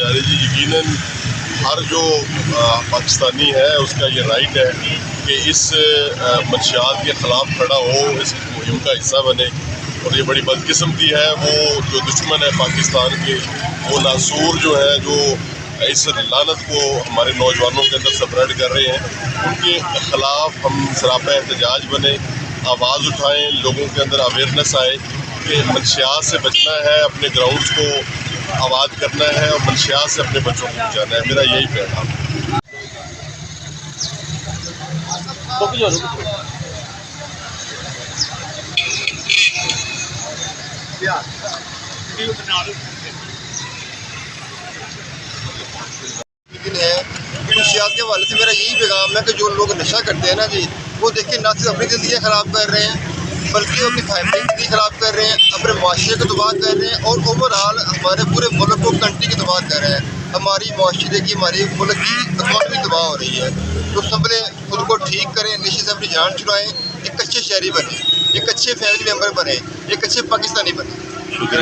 यार जी यकीनन हर जो पाकिस्तानी है उसका ये राइट है कि इस मंशियात के ख़िलाफ़ खड़ा हो, इस मुहिम का हिस्सा बने। और ये बड़ी बदकिस्मती है, वो जो दुश्मन है पाकिस्तान के, वो नासूर जो है, जो इस लानत को हमारे नौजवानों के अंदर स्प्रेड कर रहे हैं, उनके ख़िलाफ़ हम सरापा एहतजाज बने, आवाज़ उठाएँ, लोगों के अंदर अवेयरनेस आए कि मंशियात से बचना है, अपने ग्राउंड्स को आबाद करना है और मंशियात से अपने बच्चों को बचाना है। मेरा यही पैगाम है। मंशियात के हवाले से मेरा यही पैगाम है कि जो लोग नशा करते हैं ना जी, वो देखिए ना सिर्फ अपनी ज़िंदगी ख़राब कर रहे हैं, बल्कि वो अपनी फैमिली की ज़िंदगी ख़राब कर रहे हैं, अपने माशरे को तबाह कर रहे हैं और ओवरऑल हमारे पूरे मुल्क को, कंट्री की तबाह कर रहे हैं। हमारी माशरे की, हमारी मुल्क की इकॉनमी तबाह हो रही है। तो संभले, खुद को ठीक करें, नशे से अपनी जान छुड़ाएँ, एक अच्छे शहरी बने, एक अच्छे फैमिली मेम्बर बने, एक अच्छे पाकिस्तानी बने। शुक्रिया।